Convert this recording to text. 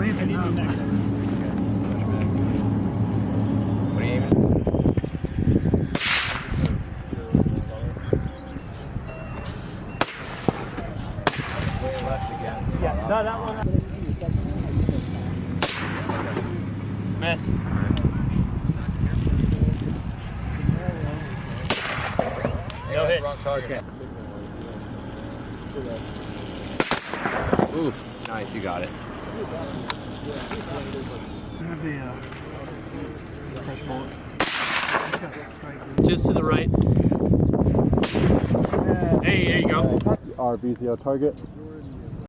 ramping up. What are you aiming? Yeah, no, that one. Miss. No hit. Wrong target. Okay. Oof. Nice, you got it. Just to the right. Hey, there you go. RB's your target.